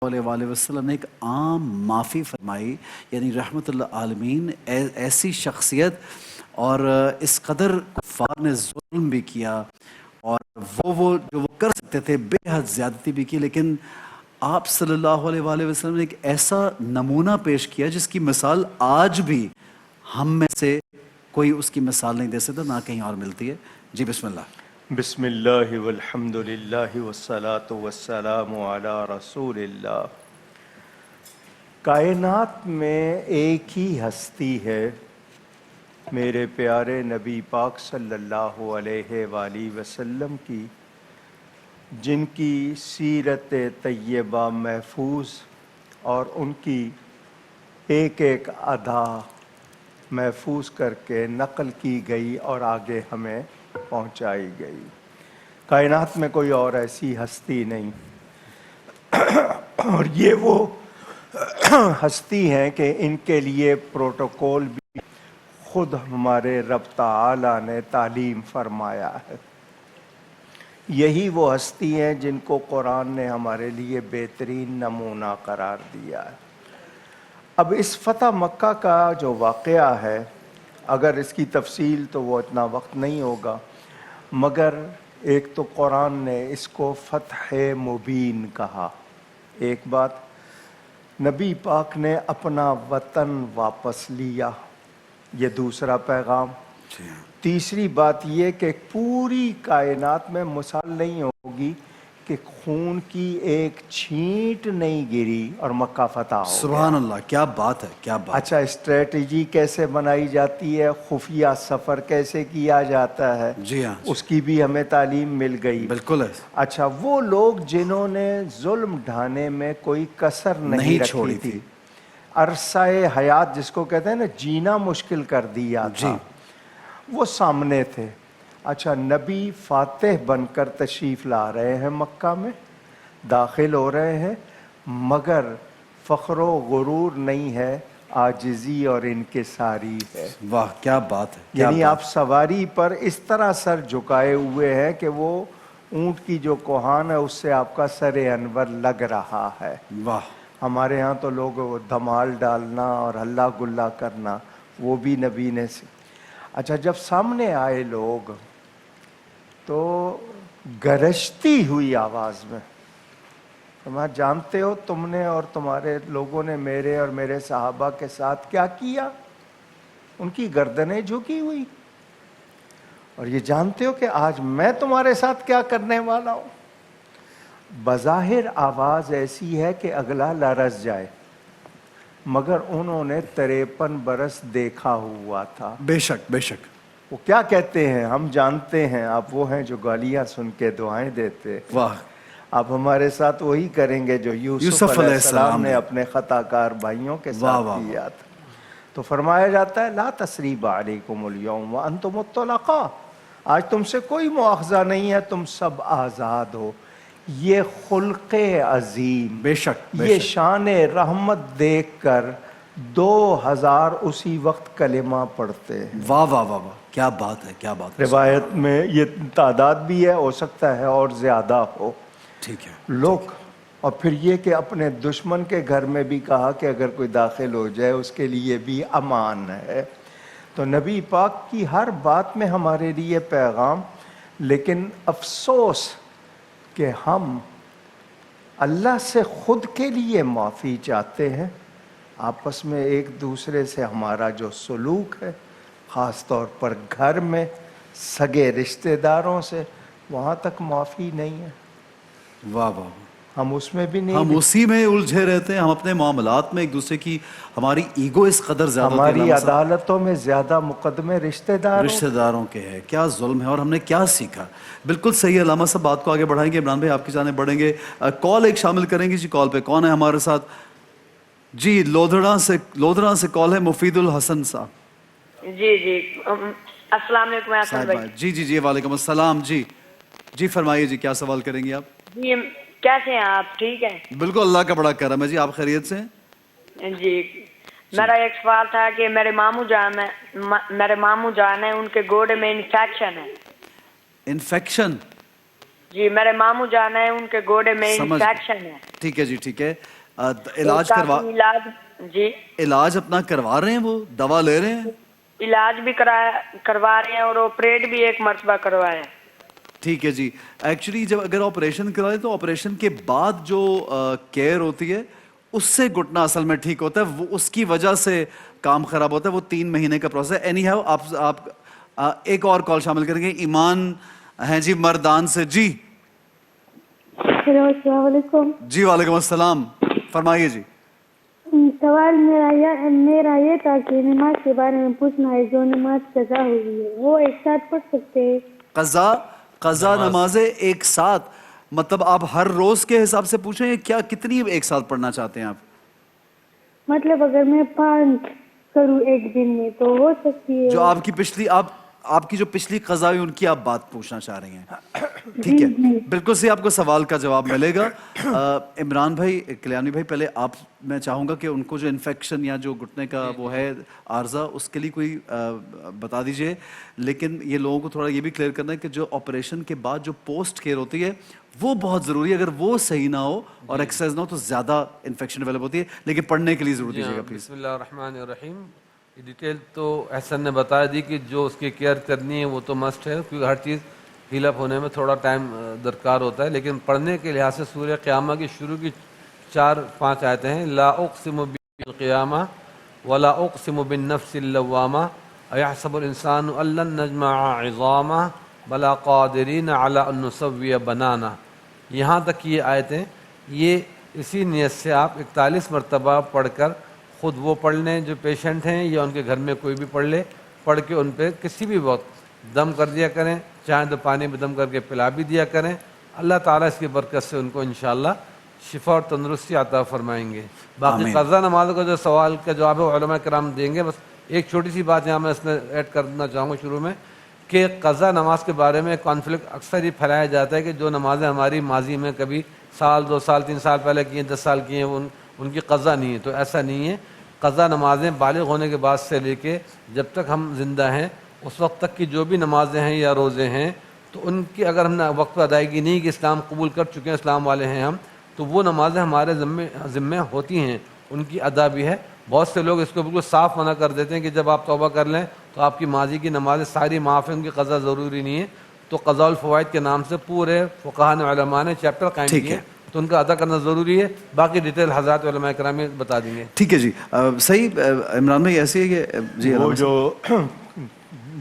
علیہ وآلہ وسلم نے ایک عام معافی فرمائی، یعنی رحمت اللہ عالمین ایسی شخصیت، اور اس قدر کفار نے ظلم بھی کیا اور وہ جو وہ کر سکتے تھے بے حد زیادتی بھی کی، لیکن آپ صلی اللہ علیہ وآلہ وسلم نے ایک ایسا نمونہ پیش کیا جس کی مثال آج بھی ہم میں سے کوئی اس کی مثال نہیں دے سکتا، نہ کہیں اور ملتی ہے۔ جی بسم اللہ۔ بسم اللہ والحمد للہ والصلاة والسلام علی رسول اللہ۔ کائنات میں ایک ہی ہستی ہے، میرے پیارے نبی پاک صلی اللہ علیہ وآلہ وسلم کی، جن کی سیرت طیبہ محفوظ اور ان کی ایک ایک ادا محفوظ کر کے نقل کی گئی اور آگے ہمیں پہنچائی گئی۔ کائنات میں کوئی اور ایسی ہستی نہیں، اور یہ وہ ہستی ہیں کہ ان کے لیے پروٹوکول بھی خود ہمارے رب تعالی نے تعلیم فرمایا ہے۔ یہی وہ ہستی ہیں جن کو قرآن نے ہمارے لیے بہترین نمونہ قرار دیا ہے۔ اب اس فتح مکہ کا جو واقعہ ہے، اگر اس کی تفصیل تو وہ اتنا وقت نہیں ہوگا، مگر ایک تو قرآن نے اس کو فتح مبین کہا، ایک بات، نبی پاک نے اپنا وطن واپس لیا، یہ دوسرا پیغام۔ تیسری بات یہ کہ پوری کائنات میں مثال نہیں ہوگی کہ خون کی ایک چھینٹ نہیں گری اور مکہ فتح ہو گیا۔ سبحان اللہ، کیا بات ہے، کیا بات۔ اچھا، اسٹریٹجی کیسے بنائی جاتی ہے، خفیہ سفر کیسے کیا جاتا ہے، جی ہاں، اس کی بھی ہمیں تعلیم مل گئی۔ بالکل ہے، اچھا، وہ لوگ جنہوں نے ظلم ڈھانے میں کوئی کسر نہیں رکھی تھی، عرصہ حیات جس کو کہتے ہیں نا، جینا مشکل کر دیا تھا، وہ سامنے تھے۔ اچھا، نبی فاتح بن کر تشریف لا رہے ہیں، مکہ میں داخل ہو رہے ہیں، مگر فخر و غرور نہیں ہے، عاجزی اور انکساری ہے۔ واہ کیا بات ہے، یعنی آپ سواری پر اس طرح سر جھکائے ہوئے ہیں کہ وہ اونٹ کی جو کوہان ہے اس سے آپ کا سر انور لگ رہا ہے۔ واہ، ہمارے ہاں تو لوگ دھمال ڈالنا اور ہلا گلا کرنا، وہ بھی نبی نے اچھا، جب سامنے آئے لوگ تو گرجتی ہوئی آواز میں، تم جانتے ہو تم نے اور تمہارے لوگوں نے میرے اور میرے صحابہ کے ساتھ کیا کیا؟ ان کی گردنیں جھکی ہوئی، اور یہ جانتے ہو کہ آج میں تمہارے ساتھ کیا کرنے والا ہوں؟ بظاہر آواز ایسی ہے کہ اگلا لرز جائے، مگر انہوں نے 53 برس دیکھا ہوا تھا۔ بے شک بے شک۔ وہ کیا کہتے ہیں؟ ہم جانتے ہیں آپ وہ ہیں جو گالیاں سن کے دعائیں دیتے، واہ، آپ ہمارے ساتھ وہی کریں گے جو یوسف علیہ السلام نے اپنے خطا کار بھائیوں کے ساتھ کیا تھا۔ تو فرمایا جاتا ہے لا تثریب علیکم اليوم وانتم الطلقاء، آج تم سے کوئی مواخذہ نہیں ہے، تم سب آزاد ہو۔ یہ خلق عظیم، بے شک بے یہ شک، شان رحمت دیکھ کر 2000 اسی وقت کلمہ پڑھتے ہیں۔ واہ واہ واہ واہ، کیا بات ہے، کیا بات ہے۔ روایت میں یہ تعداد بھی ہے، ہو سکتا ہے اور زیادہ ہو۔ ٹھیک ہے لوگ، اور پھر یہ کہ اپنے دشمن کے گھر میں بھی کہا کہ اگر کوئی داخل ہو جائے اس کے لیے بھی امان ہے۔ تو نبی پاک کی ہر بات میں ہمارے لیے پیغام، لیکن افسوس کہ ہم اللہ سے خود کے لیے معافی چاہتے ہیں، آپس میں ایک دوسرے سے ہمارا جو سلوک ہے، خاص طور پر گھر میں سگے رشتہ داروں سے، وہاں تک معافی نہیں ہے۔ واہ واہ، ہم اس میں بھی نہیں، ہم اسی میں الجھے رہتے ہیں، ہم اپنے معاملات میں ایک دوسرے کی، ہماری ایگو اس قدر زیادہ ہوتی ہے، ہماری عدالتوں میں زیادہ مقدمے رشتہ داروں کے ہیں۔ کیا ظلم ہے اور ہم نے کیا سیکھا۔ بالکل صحیح ہے، علامہ صاحب بات کو آگے بڑھائیں گے، عمران بھائی آپ کی جانب بڑھیں گے، کال ایک شامل کریں گے۔ جی کال پہ کون ہے ہمارے ساتھ؟ جی لودھڑا سے کال ہے، مفید الحسن صاحب۔ جی السلام علیکم احسن بھائی۔ جی وعلیکم السلام۔ جی فرمائیے، جی کیا سوال کریں گے آپ؟ جی کیسے ہیں آپ؟ ٹھیک ہیں؟ بالکل، اللہ کا بڑا کرم ہے جی، آپ خیریت سے ہیں؟ جی میرا ایک سوال تھا کہ میرے ماموں جان ہے، ان کے گوڑے میں انفیکشن ہے۔ انفیکشن؟ جی میرے ماموں جان ہے, ان کے گوڑے میں سمجھ انفیکشن ہے. ٹھیک ہے جی, ٹھیک ہے. علاج تو کروا کافی علاج, جی علاج اپنا کروا رہے ہیں, وہ دوا لے رہے ہیں؟ علاج بھی کروا رہے ہیں اور آپریٹ بھی ایک مرتبہ کروایا. ٹھیک ہے جی. ایکچولی جب اگر آپریشن کرائے تو آپریشن کے بعد جو کیئر ہوتی ہے اس سے گھٹنا اصل میں ٹھیک ہوتا ہے, وہ اس کی وجہ سے کام خراب ہوتا ہے, وہ 3 مہینے کا پروسیس ہے. اینی ہاؤ آپ ایک اور کال شامل کریں گے. ایمان ہیں جی مردان سے. جی ہیلو السلام علیکم. جی وعلیکم السلام, فرمائیے جی. سوال میرا یہ تھا کہ نماز کے بارے میں پوچھنا ہے. جو نماز قضا ہوئی ہے وہ ایک ساتھ پڑھ سکتے ہیں؟ قضا نمازیں ایک ساتھ, مطلب آپ ہر روز کے حساب سے پوچھیں یا کیا, کتنی ایک ساتھ پڑھنا چاہتے ہیں آپ؟ مطلب اگر میں 5 کروں ایک دن میں تو ہو سکتی ہے؟ جو آپ کی جو پچھلی قضا ہوئی ان کی آپ بات پوچھنا چاہ رہی ہیں. ٹھیک ہے, بالکل صحیح, آپ کو سوال کا جواب ملے گا. عمران بھائی, کلیانی بھائی, پہلے میں چاہوں گا کہ ان کو جو انفیکشن یا جو گھٹنے کا وہ ہے عارضہ, اس کے لیے کوئی بتا دیجئے. لیکن یہ لوگوں کو تھوڑا یہ بھی کلیئر کرنا ہے کہ جو آپریشن کے بعد جو پوسٹ کیئر ہوتی ہے وہ بہت ضروری ہے. اگر وہ صحیح نہ ہو اور ایکسرسائز نہ ہو تو زیادہ انفیکشن ڈیولپ ہوتی ہے. لیکن پڑھنے کے لیے ضرور دیجیے گا پلیز. بسم اللہ الرحمن الرحیم. یہ ڈیٹیل تو احسن نے بتا دی کہ جو اس کی کیئر کرنی ہے وہ تو مسٹ ہے, کیونکہ ہر چیز ہیل اپ ہونے میں تھوڑا ٹائم درکار ہوتا ہے. لیکن پڑھنے کے لحاظ سے سورہ قیامہ کی شروع کی 4-5 آیتیں ہیں. لا اقسم بالقیامہ ولا اقسم بالنفس اللوامہ ایحسب الانسان ان لن نجمع عظامہ بلا قادرین علی ان نسوی بنانہ. یہاں تک یہ آیتیں, یہ اسی نیت سے آپ 41 مرتبہ پڑھ کر خود وہ پڑھ لیں جو پیشنٹ ہیں, یا ان کے گھر میں کوئی بھی پڑھ لے, پڑھ کے ان پہ کسی بھی وقت دم کر دیا کریں, چاہے تو پانی میں دم کر کے پلا بھی دیا کریں. اللہ تعالیٰ اس کی برکت سے ان کو انشاءاللہ شفا اور تندرستی عطا فرمائیں گے. باقی قضا نماز کا جو سوال کا جواب ہے علماء کرام دیں گے. بس ایک چھوٹی سی بات یہاں میں اس میں ایڈ کرنا چاہوں گا شروع میں, کہ قضا نماز کے بارے میں کانفلکٹ اکثر یہ پھیلایا جاتا ہے کہ جو نمازیں ہماری ماضی میں کبھی 1 سال 2 سال 3 سال پہلے کی ہیں, 10 سال کی ہیں, ان کی قضا نہیں ہے. تو ایسا نہیں ہے. قضا نمازیں بالغ ہونے کے بعد سے لے کے جب تک ہم زندہ ہیں اس وقت تک کی جو بھی نمازیں ہیں یا روزے ہیں, تو ان کی اگر ہم نے وقت پر ادائیگی نہیں کہ اسلام قبول کر چکے ہیں, اسلام والے ہیں ہم, تو وہ نمازیں ہمارے ذمے ہوتی ہیں, ان کی ادا بھی ہے. بہت سے لوگ اس کو بالکل صاف منع کر دیتے ہیں کہ جب آپ توبہ کر لیں تو آپ کی ماضی کی نمازیں ساری معاف ہیں, ان کی قضا ضروری نہیں ہے. تو قضاء الفوائد کے نام سے پورے فقہاء نے, علماء نے چیپٹر قائم کیے ہیں, تو ان کا ادا کرنا ضروری ہے. باقی ڈیٹیل حضرات علماء کرام بتا دیں گے. ٹھیک ہے جی, صحیح. عمران بھائی ایسے ہے کہ جی وہ جو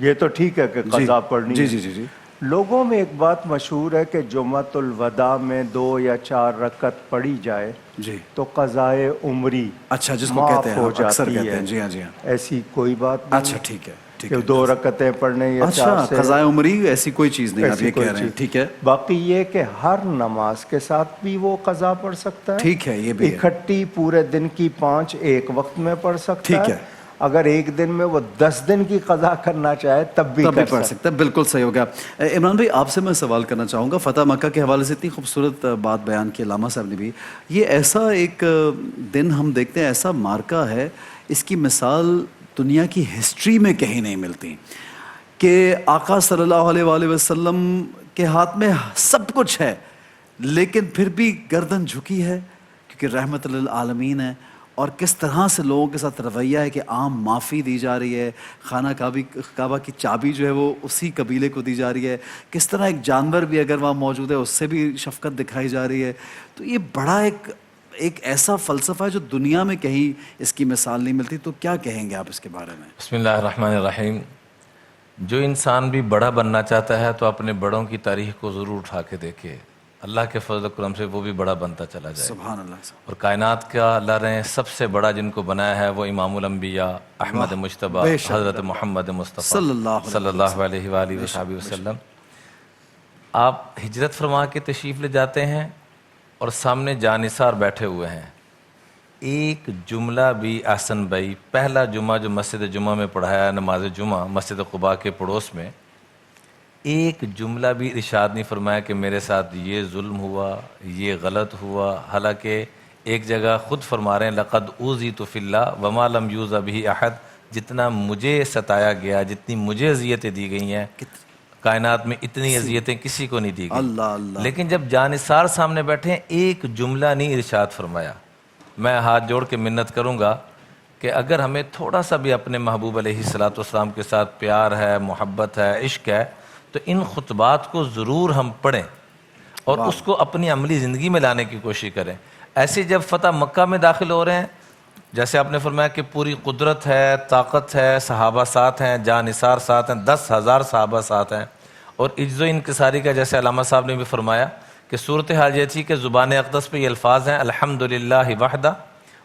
یہ تو ٹھیک ہے کہ قضا پڑھنی جی ہے. جی جی جی لوگوں میں ایک بات مشہور ہے کہ جمعۃ الوداع میں 2 یا 4 رکعت پڑھی جائے جی, تو قضائے عمری اچھا جس کو معاف کہتے ہیں, ہو اکثر جاتی کہتے ہے. ہیں. جی ہاں, جی ہاں. ایسی کوئی بات نہیں. اچھا ٹھیک ہے, ٹھیک کہ ہے. 2 رکعتیں پڑھنے یا 4 اچھا, سے قضائے عمری ایسی کوئی چیز نہیں, آپ ایسی یہ کوئی کہہ رہے ہیں. چیز. ٹھیک ہے. باقی یہ کہ ہر نماز کے ساتھ بھی وہ قضا پڑھ سکتا ہے. ٹھیک ہے, یہ بھی ہے. اکٹھی پورے دن کی 5 ایک وقت میں پڑھ سکتا ٹھیک ہے. اگر ایک دن میں وہ 10 دن کی قضا کرنا چاہے تب بھی پڑھ سکتا ہے. بالکل صحیح ہو گیا. عمران بھائی آپ سے میں سوال کرنا چاہوں گا. فتح مکہ کے حوالے سے اتنی خوبصورت بات بیان کی علامہ صاحب نے بھی. یہ ایسا ایک دن ہم دیکھتے ہیں, ایسا مارکہ ہے, اس کی مثال دنیا کی ہسٹری میں کہیں نہیں ملتی, کہ آقا صلی اللہ علیہ وآلہ وسلم کے ہاتھ میں سب کچھ ہے لیکن پھر بھی گردن جھکی ہے کیونکہ رحمت للعالمین ہے. اور کس طرح سے لوگوں کے ساتھ رویہ ہے کہ عام معافی دی جا رہی ہے, خانہ کعبہ کی چابی جو ہے وہ اسی قبیلے کو دی جا رہی ہے. کس طرح ایک جانور بھی اگر وہاں موجود ہے اس سے بھی شفقت دکھائی جا رہی ہے. تو یہ بڑا ایک ایسا فلسفہ ہے جو دنیا میں کہیں اس کی مثال نہیں ملتی. تو کیا کہیں گے آپ اس کے بارے میں؟ بسم اللہ الرحمن الرحیم. جو انسان بھی بڑا بننا چاہتا ہے تو اپنے بڑوں کی تاریخ کو ضرور اٹھا کے دیکھے. اللہ کے فضل و کرم سے وہ بھی بڑا بنتا چلا جائے. سبحان اللہ. اور کائنات کا اللہ نے سب سے بڑا جن کو بنایا ہے وہ امام الانبیاء احمد مجتبیٰ حضرت محمد مصطفیٰ صلی اللہ علیہ وآلہ وصحبہ وسلم. آپ ہجرت فرما کے تشریف لے جاتے ہیں اور سامنے جانثار بیٹھے ہوئے ہیں. ایک جملہ بھی احسن بھائی پہلا جمعہ جو مسجد جمعہ میں پڑھایا, نماز جمعہ مسجد قباء کے پڑوس میں, ایک جملہ بھی ارشاد نہیں فرمایا کہ میرے ساتھ یہ ظلم ہوا, یہ غلط ہوا. حالانکہ ایک جگہ خود فرما رہے ہیں لقد اوذیت فی اللہ وما لم یوذ بہ احد. جتنا مجھے ستایا گیا, جتنی مجھے اذیتیں دی گئی ہیں کائنات میں اتنی اذیتیں کسی کو نہیں دی گئی. اللہ اللہ. لیکن جب جانثار سامنے بیٹھے ہیں ایک جملہ نہیں ارشاد فرمایا. میں ہاتھ جوڑ کے منت کروں گا کہ اگر ہمیں تھوڑا سا بھی اپنے محبوب علیہ الصلوۃ والسلام کے ساتھ پیار ہے، محبت ہے، عشق ہے، تو ان خطبات کو ضرور ہم پڑھیں اور اس کو اپنی عملی زندگی میں لانے کی کوشش کریں. ایسے جب فتح مکہ میں داخل ہو رہے ہیں، جیسے آپ نے فرمایا کہ پوری قدرت ہے، طاقت ہے، صحابہ ساتھ ہیں، جانثار ساتھ ہیں، 10,000 صحابہ ساتھ ہیں، اور عجز و انکساری کا جیسے علامہ صاحب نے بھی فرمایا کہ صورتحال یہ تھی کہ زبان اقدس پہ یہ الفاظ ہیں: الحمدللہ وحدہ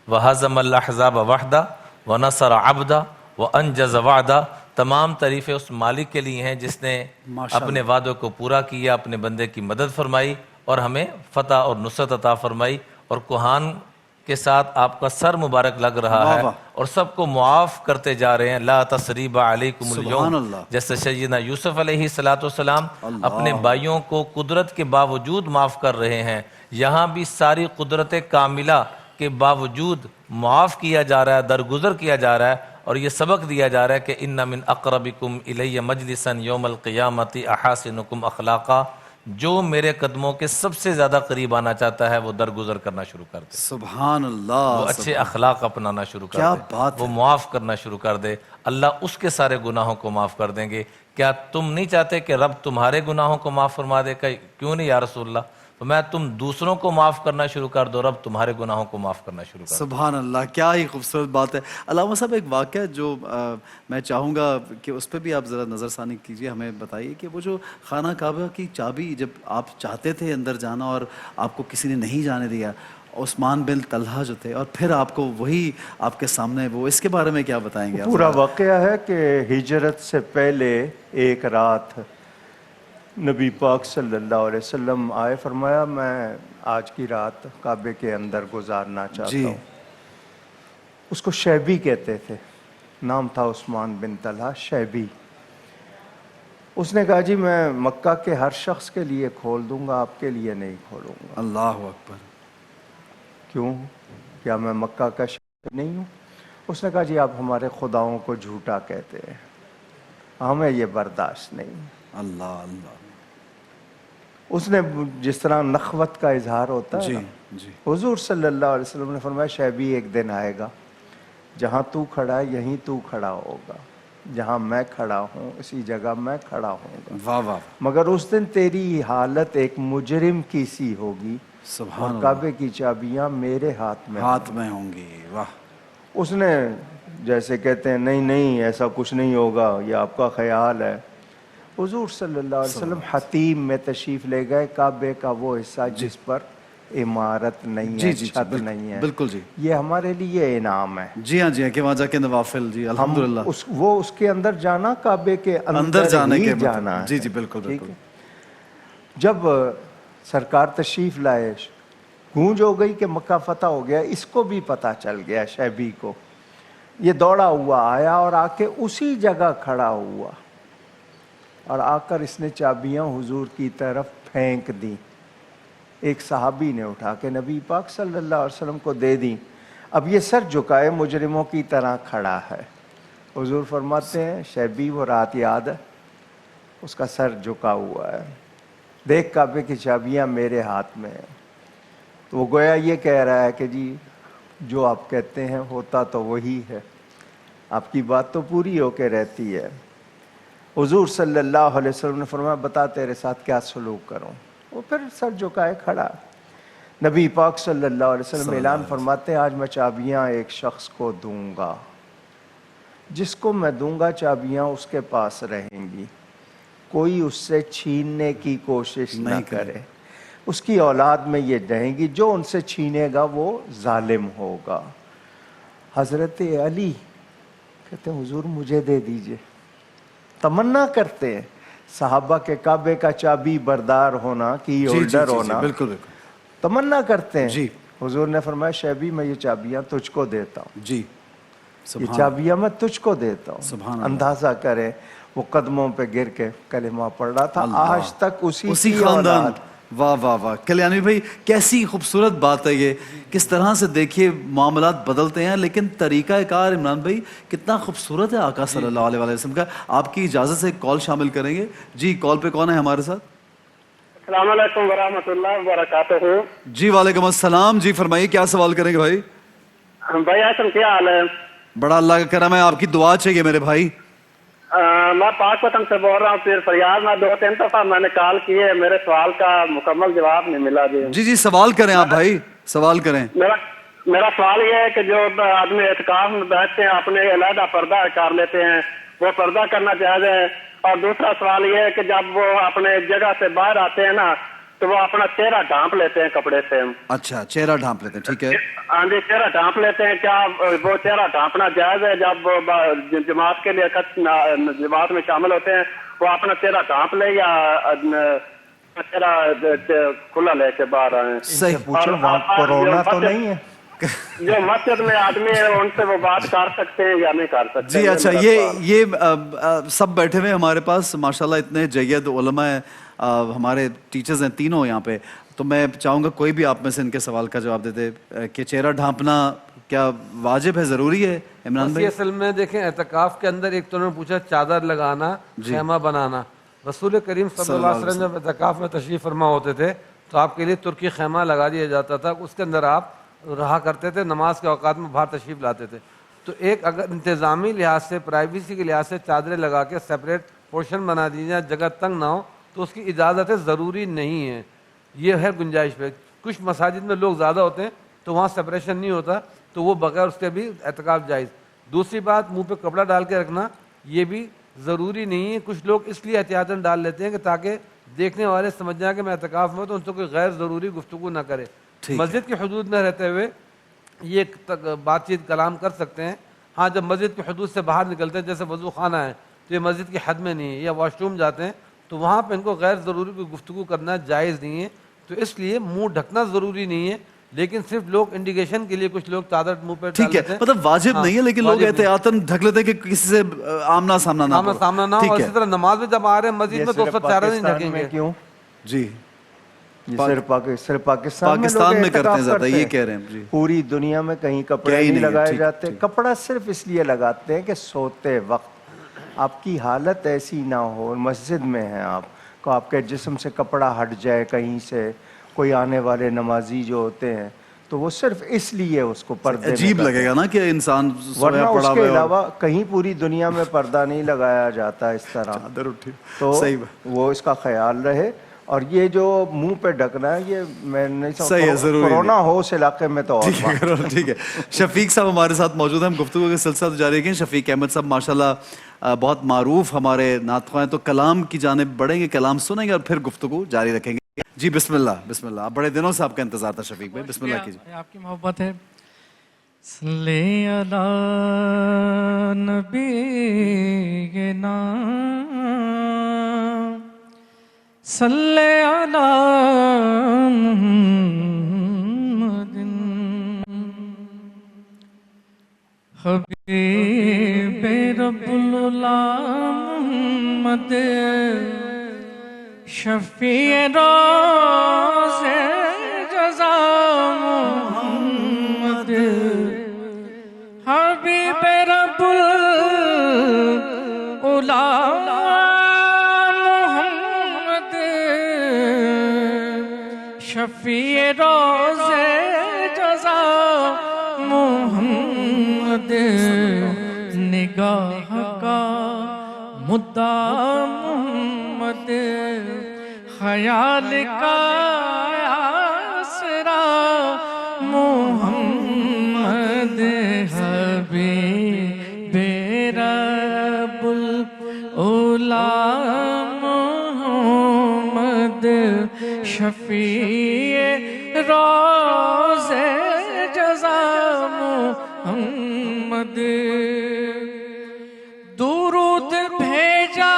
وہزم الاحزاب وحدہ ونصر عبدہ وانجز وعدہ. تمام تعریفیں اس مالک کے لیے ہیں جس نے اپنے وعدوں کو پورا کیا، اپنے بندے کی مدد فرمائی اور ہمیں فتح اور نصرت عطا فرمائی. اور کوہان کے ساتھ آپ کا سر مبارک لگ رہا ہے اور سب کو معاف کرتے جا رہے ہیں. لا تثریب علیکم اليوم، جیسے سیدنا یوسف علیہ السلام اپنے بھائیوں کو قدرت کے باوجود معاف کر رہے ہیں، یہاں بھی ساری قدرت کاملہ کے باوجود معاف کیا جا رہا ہے، درگزر کیا جا رہا ہے. اور یہ سبق دیا جا رہا ہے کہ ان من اقربکم الی مجلسا یوم القیامت احاسنکم اخلاقا. جو میرے قدموں کے سب سے زیادہ قریب آنا چاہتا ہے وہ درگزر کرنا شروع کر دے. سبحان اللہ. وہ اچھے اخلاق اپنانا شروع کر دے. کیا بات وہ معاف کرنا شروع کر دے. اللہ اس کے سارے گناہوں کو معاف کر دیں گے. کیا تم نہیں چاہتے کہ رب تمہارے گناہوں کو معاف فرما دے؟ کہ کیوں نہیں یا رسول اللہ؟ تو میں تم دوسروں کو معاف کرنا شروع کر دو، رب تمہارے گناہوں کو معاف کرنا شروع کر دو. سبحان اللہ. کیا ہی خوبصورت بات ہے. علامہ صاحب ایک واقعہ جو میں چاہوں گا کہ اس پہ بھی آپ ذرا نظر ثانی کیجئے، ہمیں بتائیے کہ وہ جو خانہ کعبہ کی چابی جب آپ چاہتے تھے اندر جانا اور آپ کو کسی نے نہیں جانے دیا، عثمان بن طلحہ جو تھے، اور پھر آپ کو وہی آپ کے سامنے، وہ اس کے بارے میں کیا بتائیں گے آپ؟ پورا واقعہ ہے کہ ہجرت سے پہلے ایک رات نبی پاک صلی اللہ علیہ وسلم آئے، فرمایا میں آج کی رات کعبے کے اندر گزارنا چاہتا ہوں. اس کو شیبی کہتے تھے، نام تھا عثمان بن طلحہ شیبی. اس نے کہا جی میں مکہ کے ہر شخص کے لیے کھول دوں گا، آپ کے لیے نہیں کھولوں گا. اللہ اکبر. کیوں؟ کیا میں مکہ کا شیبی نہیں ہوں؟ اس نے کہا جی آپ ہمارے خداؤں کو جھوٹا کہتے ہیں، ہمیں یہ برداشت نہیں. اللہ اللہ. اس نے جس طرح نخوت کا اظہار ہوتا ہے، جی حضور صلی اللہ علیہ وسلم نے فرمایا شیبی ایک دن آئے گا، جہاں تو کھڑا ہے یہیں تو کھڑا ہوگا، جہاں میں کھڑا ہوں اسی جگہ میں کھڑا ہوں گا. واہ واہ. مگر اس دن تیری حالت ایک مجرم کی سی ہوگی، سبحان اور اللہ. کعبے کی چابیاں میرے ہاتھ میں ہوں گی. واہ. اس نے جیسے کہتے ہیں نہیں ایسا کچھ نہیں ہوگا، یہ آپ کا خیال ہے. حضور صلی اللہ علیہ وسلم حتیم میں تشریف لے گئے، کعبے کا وہ حصہ جس پر عمارت نہیں ہے، چھت نہیں ہے. بالکل جی. یہ ہمارے لیے انعام ہے. جی ہاں کہ وہاں جا کے نوافل. جی الحمدللہ. وہ اس کے اندر جانا، کعبے کے اندر جانے کے جانا ہے. جی بالکل بالکل. جب سرکار تشریف لائے، گونج ہو گئی کہ مکہ فتح ہو گیا. اس کو بھی پتہ چل گیا شیبی کو. یہ دوڑا ہوا آیا اور آ کے اسی جگہ کھڑا ہوا، اور آ کر اس نے چابیاں حضور کی طرف پھینک دیں. ایک صحابی نے اٹھا کے نبی پاک صلی اللہ علیہ وسلم کو دے دیں. اب یہ سر جھکائے مجرموں کی طرح کھڑا ہے. حضور فرماتے ہیں شیبی وہ رات یاد ہے؟ اس کا سر جھکا ہوا ہے. دیکھ کعبے کی چابیاں میرے ہاتھ میں ہیں. تو وہ گویا یہ کہہ رہا ہے کہ جی جو آپ کہتے ہیں ہوتا تو وہی ہے، آپ کی بات تو پوری ہو کے رہتی ہے. حضور صلی اللہ علیہ وسلم نے فرمایا بتا تیرے ساتھ کیا سلوک کروں. وہ پھر سر جھکائے کھڑا. نبی پاک صلی اللہ علیہ وسلم اعلان فرماتے ہیں آج میں چابیاں ایک شخص کو دوں گا، جس کو میں دوں گا چابیاں اس کے پاس رہیں گی، کوئی اس سے چھیننے کی کوشش نہ کرے. اس کی اولاد میں یہ رہیں گی، جو ان سے چھینے گا وہ ظالم ہوگا. حضرت علی کہتے ہیں حضور مجھے دے دیجئے. تمنا کرتے ہیں صحابہ کے کعبے کا چابی بردار ہونا، کی ہولڈر ہونا، بالکل تمنا کرتے ہیں. جی. حضور نے فرمایا شیبی میں یہ چابیاں تجھ کو دیتا ہوں. جی. یہ چابیاں میں تجھ کو دیتا ہوں. اندازہ کریں وہ قدموں پہ گر کے کلمہ پڑھ رہا تھا. آج تک اسی خاندان. واہ واہ واہ کلیانی بھائی کیسی خوبصورت بات ہے یہ, کس طرح سے دیکھیے معاملات بدلتے ہیں لیکن طریقہ کار عمران بھائی کتنا خوبصورت ہے آقا صلی اللہ علیہ وسلم کا. آپ کی اجازت سے ایک کال شامل کریں گے. جی کال پہ کون ہے ہمارے ساتھ؟ السلام علیکم ورحمۃ اللہ وبرکاتہ. جی وعلیکم السلام. جی فرمائیے کیا سوال کریں گے بھائی؟ بھائی ایسا کیا حال ہے؟ بڑا اللہ کا کرم ہے, آپ کی دعا چاہیے میرے بھائی. میں پاک وطن سے بول رہا ہوں پیر فریاد. میں 2-3 دفعہ میں نے کال کی ہے, میرے سوال کا مکمل جواب نہیں ملا. جی جی سوال کریں آپ بھائی, سوال کریں. میرا سوال یہ ہے کہ جو آدمی اعتکاف میں بیٹھتے ہیں اپنے علیحدہ پردہ کر لیتے ہیں, وہ پردہ کرنا جائز ہے؟ اور دوسرا سوال یہ ہے کہ جب وہ اپنے جگہ سے باہر آتے ہیں نا تو وہ اپنا چہرہ ڈھانپ لیتے ہیں کپڑے سے. اچھا چہرہ ڈھانپ لیتے ہیں, ٹھیک ہے. ہاں جی چہرہ ڈھانپ لیتے ہیں, کیا وہ چہرہ ڈھانپنا جائز ہے؟ جب جماعت کے لیے جماعت میں شامل ہوتے ہیں وہ اپنا چہرہ ڈھانپ لے یا چہرہ کھلا لے کے باہر آئے؟ صحیح پوچھو, وہاں کورونا تو نہیں ہے؟ جو مسجد میں آدمی ہے ان سے وہ بات کر سکتے ہیں یا نہیں کر سکتے؟ جی اچھا, یہ سب بیٹھے ہوئے ہمارے پاس ماشاءاللہ اتنے جید علماء ہیں, ہمارے ٹیچرز ہیں تینوں یہاں پہ, تو میں چاہوں گا کوئی بھی آپ میں سے ان کے سوال کا جواب دے دے کہ چہرہ ڈھانپنا کیا واجب ہے, ضروری ہے عمران بھائی؟ اصل میں دیکھیں اعتکاف کے اندر ایک تو انہوں نے پوچھا چادر لگانا, خیمہ بنانا. رسول کریم صلی اللہ علیہ وسلم جب اعتکاف میں تشریف فرما ہوتے تھے تو آپ کے لیے ترکی خیمہ لگا دیا جاتا تھا, اس کے اندر آپ رہا کرتے تھے, نماز کے اوقات میں باہر تشریف لاتے تھے. تو ایک اگر انتظامی لحاظ سے, پرائیویسی کے لحاظ سے چادریں لگا کے سپریٹ پورشن بنا دی جائیں, جگہ تنگ نہ ہو, تو اس کی اجازت ہے, ضروری نہیں ہے. یہ ہے گنجائش پہ. کچھ مساجد میں لوگ زیادہ ہوتے ہیں تو وہاں سپریشن نہیں ہوتا, تو وہ بغیر اس کے بھی اعتکاف جائز. دوسری بات, منہ پہ کپڑا ڈال کے رکھنا یہ بھی ضروری نہیں ہے. کچھ لوگ اس لیے احتیاطاً ڈال لیتے ہیں کہ تاکہ دیکھنے والے سمجھ جائیں کہ میں اعتکاف میں ہوں, تو ان سے کوئی غیر ضروری گفتگو نہ کرے. مسجد کی حدود میں رہتے ہوئے یہ بات چیت کلام کر سکتے ہیں. ہاں جب مسجد کی حدود سے باہر نکلتے ہیں, جیسے وضو خانہ ہے تو یہ مسجد کی حد میں نہیں ہے, یا واش روم جاتے ہیں تو وہاں پہ ان کو غیر ضروری کوئی گفتگو کرنا جائز نہیں ہے. تو اس لیے منہ ڈھکنا ضروری نہیں ہے, لیکن صرف لوگ انڈیکیشن کے لیے کچھ لوگ چادر منہ پہ ڈال لیتے ہیں. مطلب واجب نہیں ہے لیکن لوگ احتیاطاً ڈھک لیتے ہیں کہ کسی سے آمنا سامنا نہ ہو. اور اسی طرح نماز میں جب آ رہے ہیں مسجد میں تو سب چادر نہیں ڈھکیں گے. کیوں؟ جی صرف پاکستان میں کرتے ہیں زیادہ, یہ کہہ رہے ہیں. جی پوری دنیا میں کہیں کپڑے نہیں لگائے جاتے. کپڑا صرف اس لیے لگاتے ہیں کہ سوتے وقت آپ کی حالت ایسی نہ ہو, مسجد میں ہیں آپ کو, آپ کے جسم سے کپڑا ہٹ جائے کہیں سے, کوئی آنے والے نمازی جو ہوتے ہیں تو وہ صرف اس لیے اس کو پردے میں عجیب لگے گا نا کہ انسان ورنہ اس کے علاوہ کہیں پوری دنیا میں پردہ نہیں لگایا جاتا اس طرح. تو وہ اس کا خیال رہے. اور یہ جو منہ پہ ڈھکنا ہے یہ میں نہیں سمجھتا کورونا ہو اس علاقے میں تو ٹھیک ہے. شفیق صاحب ہمارے ساتھ موجود ہیں, ہم گفتگو کے سلسلہ تو جاری رکھیں. شفیق احمد صاحب ماشاءاللہ بہت معروف ہمارے نعت خواہ ہیں, تو کلام کی جانب بڑھیں گے, کلام سنیں گے اور پھر گفتگو جاری رکھیں گے. جی بسم اللہ بسم اللہ. آپ بڑے دنوں سے آپ کا انتظار تھا شفیق بھائی, بسم اللہ کیجیے. آپ کی محبت ہے. صلی علی نبینا صلی علی محمد حبیب رب العالمین شفیع روز جزا محمد حبیب رب العالمین شفیع روز جزا محمد نگاہ کا مدعا محمد خیال کا آسرا محمد حبیب رب العالمین محمد شفیع روز جزا محمد درود بھیجا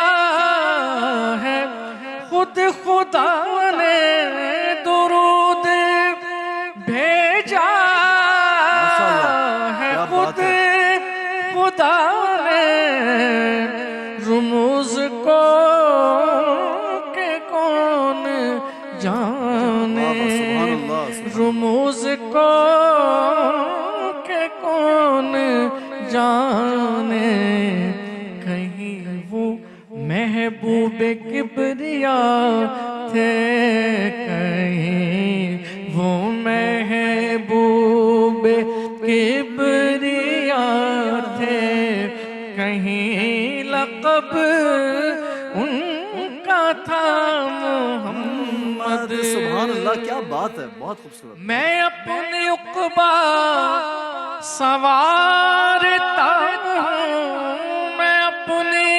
ہے خود خدا نے درود بھیجا ہے خود خدا نے رموز کو کہ کون جان رموز کو کہ کون جانے، کہیں وہ محبوب کبریا تھے، کہیں وہ محبوب کبریا تھے، کہیں لقب ان کا تھا محمد۔ سبحان اللہ، کیا بات ہے، بہت خوبصورت۔ میں اپنی عقبہ سوارتا ہوں، میں اپنی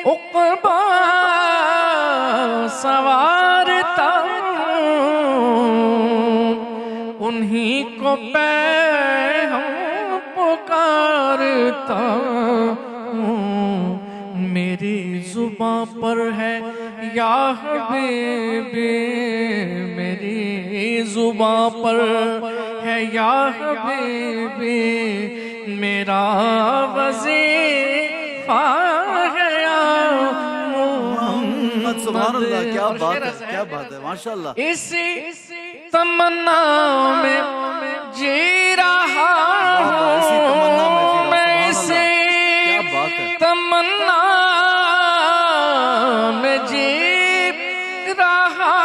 عقبہ سوارتا ہوں، انہی کو پہ ہم پکارتا ہوں، میری زباں پر ہے یا حبیبی، میری زباں پر ہے یا حبیبی، میرا وظیفہ ہے یا محمد۔ سبحان اللہ، کیا بات ہے، کیا بات ہے، ماشاءاللہ۔ اسی تمنا میں جی رہا ہوں، میں اسی تمنا میں جی رہا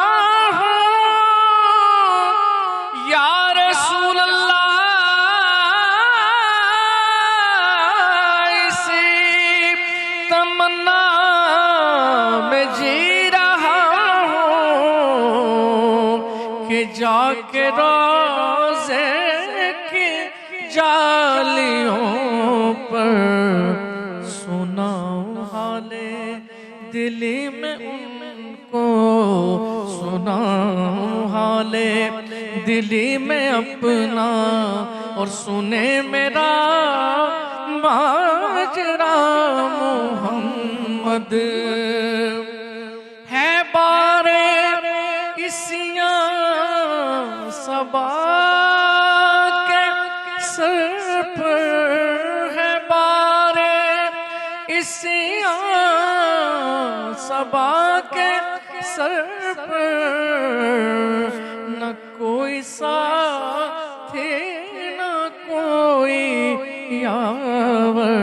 ہوں، یا رسول اللہ اسی تمنا میں جی رہا ہوں، کہ جا کے روزے کی جالیوں پر سناؤں حال دلی میں ان کو، سناؤں حال دلی میں اپنا، اور سنے میرا ماجرا محمد۔ ہے بارے اسیاں صبا کے سر پر، ہے بارے اسیاں صبا کے سر پر، نہ کوئی ساتھی نہ کوئی یاور،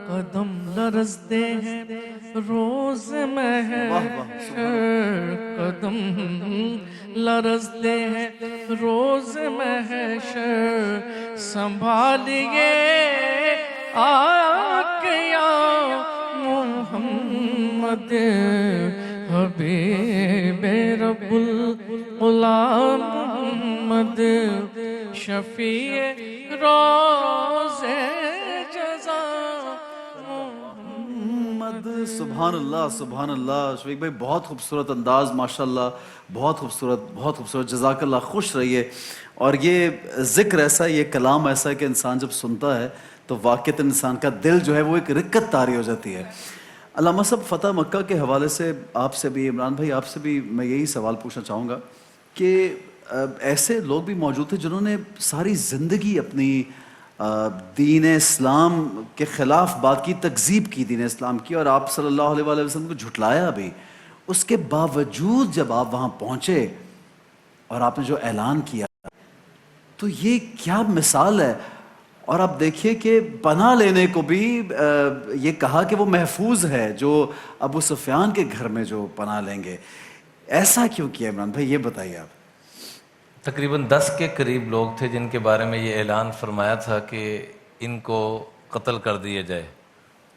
قدم لرزتے ہیں روز محشر، قدم لرزتے ہیں روز محشر، سنبھالیے آقا یا محمد، حبیب رب الغلام محمد، شفیع روز جزا محمد۔ سبحان اللہ، سبحان اللہ۔ شفیق بھائی بہت خوبصورت انداز، ماشاءاللہ، بہت خوبصورت، بہت خوبصورت، جزاک اللہ، خوش رہیے۔ اور یہ ذکر ایسا ہے، یہ کلام ایسا ہے کہ انسان جب سنتا ہے تو واقعتاً انسان کا دل جو ہے وہ ایک رکت طاری ہو جاتی ہے۔ علامہ صاحب، فتح مکہ کے حوالے سے آپ سے بھی، عمران بھائی آپ سے بھی میں یہی سوال پوچھنا چاہوں گا کہ ایسے لوگ بھی موجود تھے جنہوں نے ساری زندگی اپنی دین اسلام کے خلاف بات کی، تکذیب کی دین اسلام کی، اور آپ صلی اللہ علیہ وآلہ وسلم کو جھٹلایا بھی۔ اس کے باوجود جب آپ وہاں پہنچے اور آپ نے جو اعلان کیا تو یہ کیا مثال ہے۔ اور آپ دیکھیے کہ پناہ لینے کو بھی یہ کہا کہ وہ محفوظ ہے جو ابو سفیان کے گھر میں جو پناہ لیں گے۔ ایسا کیوں کیا عمران بھائی، یہ بتائیے آپ۔ تقریباً 10 کے قریب لوگ تھے جن کے بارے میں یہ اعلان فرمایا تھا کہ ان کو قتل کر دیا جائے،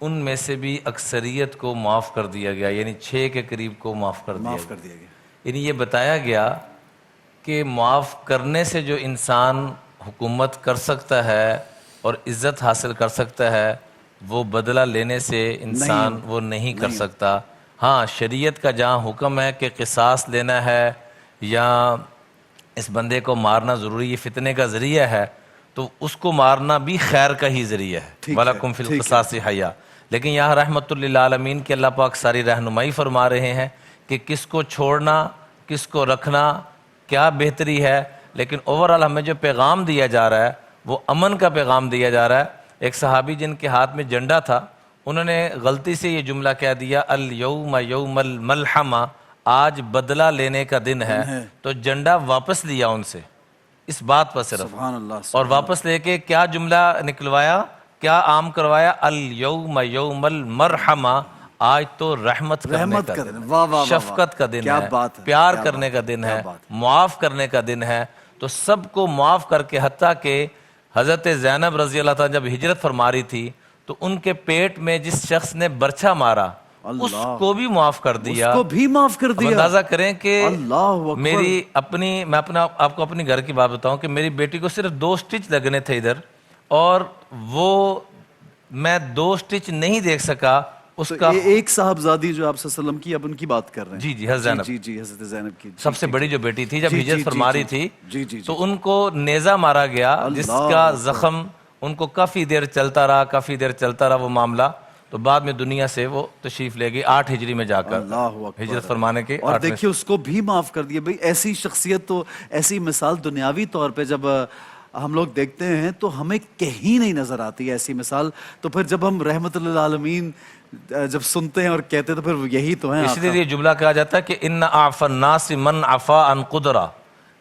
ان میں سے بھی اکثریت کو معاف کر دیا گیا، یعنی 6 کے قریب کو معاف کر دیا گیا۔ یعنی یہ بتایا گیا کہ معاف کرنے سے جو انسان حکومت کر سکتا ہے اور عزت حاصل کر سکتا ہے، وہ بدلہ لینے سے انسان وہ نہیں کر سکتا۔ ہاں، شریعت کا جہاں حکم ہے کہ قصاص لینا ہے یا اس بندے کو مارنا ضروری، یہ فتنے کا ذریعہ ہے، تو اس کو مارنا بھی خیر کا ہی ذریعہ ہے۔ وَلَكُمْ فِي الْقِصَاصِ حَيَّةٌ۔ لیکن یہاں رحمت للعالمین کے اللہ پاک ساری رہنمائی فرما رہے ہیں کہ کس کو چھوڑنا، کس کو رکھنا، کیا بہتری ہے۔ لیکن اوورال ہمیں جو پیغام دیا جا رہا ہے وہ امن کا پیغام دیا جا رہا ہے۔ ایک صحابی جن کے ہاتھ میں جھنڈا تھا، انہوں نے غلطی سے یہ جملہ کہہ دیا، الیوم یوم الملحمہ، آج بدلہ لینے کا دن ہے تو جھنڈا واپس لیا ان سے اس بات پر صرف، سبحان اللہ، اور واپس لے کے کیا جملہ نکلوایا، کیا عام کروایا، الیوم یوم المرحمہ، آج تو رحمت کرنے کا دن ہے، شفقت کا دن ہے، پیار کرنے کا دن ہے، معاف کرنے کا دن ہے، تو سب کو معاف کر کے، حتیٰ کہ حضرت زینب رضی اللہ تعالیٰ جب ہجرت فرما رہی تھی تو ان کے پیٹ میں جس شخص نے برچھا مارا اس کو بھی معاف کر دیا، اس کو بھی معاف کر دیا۔ اندازہ کریں کہ اللہ اکبر۔ میری اپنی، میں آپ کو اپنی گھر کی بات بتاؤں کہ میری بیٹی کو صرف 2 سٹچ لگنے تھے ادھر، اور وہ میں 2 سٹچ نہیں دیکھ سکا اس کا۔ ایک صاحبزادی جو آپ صلی اللہ علیہ وسلم کی، اب ان کی بات کر رہے ہیں، جی جی حضرت زینب، جی حضرت زینب کی سب سے بڑی جو بیٹی تھی، جب ہجرت فرما رہی تھی جی تو ان کو نیزہ مارا گیا، جس کا زخم ان کو کافی دیر چلتا رہا وہ معاملہ، تو بعد میں دنیا سے وہ تشریف لے گئی 8 ہجری میں جا کر، ہجرت فرمانے کے 8 اور دیکھیے اس کو بھی معاف کر دیا۔ بھئی ایسی شخصیت، تو ایسی مثال دنیاوی طور پہ جب ہم لوگ دیکھتے ہیں تو ہمیں کہیں نہیں نظر آتی ایسی مثال، تو پھر جب ہم رحمت للعالمین جب سنتے ہیں اور کہتے ہیں تو پھر یہی تو ہیں۔ اس لیے یہ جملہ کہا جاتا ہے کہ ان اعفى الناس من عفا عن قدرہ،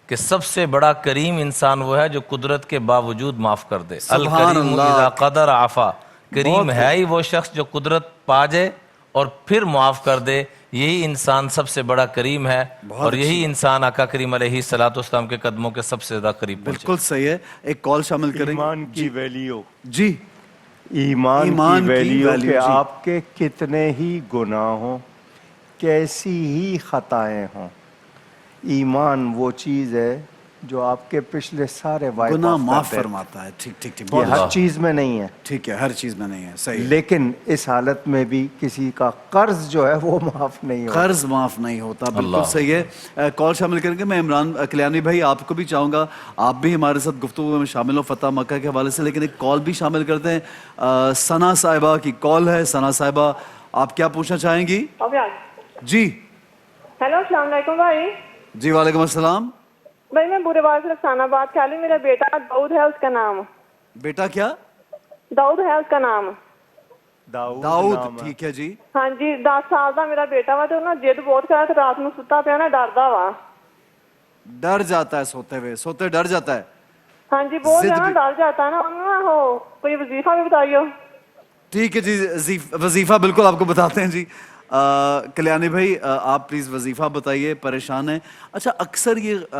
کہ سب سے بڑا کریم انسان وہ ہے جو قدرت کے باوجود معاف کر دے۔ الکریم اذا قدر عفا، کریم ہے ہی وہ شخص جو قدرت پا جائے اور پھر معاف کر دے، یہی انسان سب سے بڑا کریم ہے، اور یہی انسان آقا کریم علیہ السلام کے قدموں کے سب سے زیادہ قریب پہنچے۔ بالکل صحیح ہے۔ ایک کال شامل کریں گے؟ ایمان کی ویلیو، جی، ایمان کی ویلیو کہ آپ کے کتنے ہی گناہ ہوں، کیسی ہی خطائیں ہوں، ایمان وہ چیز ہے جو آپ کے پچھلے سارے گناہ معاف فرماتا ہے۔ ٹھیک ٹھیک ٹھیک، یہ ہر چیز میں نہیں ہے، ٹھیک ہے، ہر چیز میں نہیں ہے، صحیح ہے۔ لیکن اس حالت میں بھی کسی کا قرض جو ہے وہ معاف نہیں ہوتا، قرض معاف نہیں ہوتا، بالکل صحیح ہے۔ کال شامل کریں گے؟ میں عمران کلیانی بھائی آپ کو بھی چاہوں گا آپ بھی ہمارے ساتھ گفتگو میں شامل ہو فتح مکہ کے حوالے سے، لیکن ایک کال بھی شامل کرتے ہیں۔ ثنا صاحبہ کی کال ہے۔ ثنا صاحبہ آپ کیا پوچھنا چاہیں گی؟ جی ہیلو، السلام علیکم بھائی۔ جی وعلیکم السلام بھائی میں برے بات سے رخسانہ بات کر رہی ہوں، میرا بیٹا داؤد ہے اس کا نام۔ بیٹا کیا؟ داؤد ہے اس کا نام۔ داؤد، ٹھیک ہے جی۔ ہاں جی، 10 سال کا میرا بیٹا وا، تو انہوں جد بہت کرا، تو رات میں ستا پیا نا ڈردا وا، ڈر جاتا ہے سوتے ڈر جاتا ہے؟ ہاں جی بہت زیادہ ڈر جاتا ہے نا۔ انہوں ہو کوئی وظیفہ بھی بتائیو۔ ٹھیک ہے جی، وظیفہ بالکل آپ کو بتاتے ہیں جی۔ کلیانی بھائی آپ پلیز وظیفہ بتائیے، پریشان ہیں۔ اچھا، اکثر یہ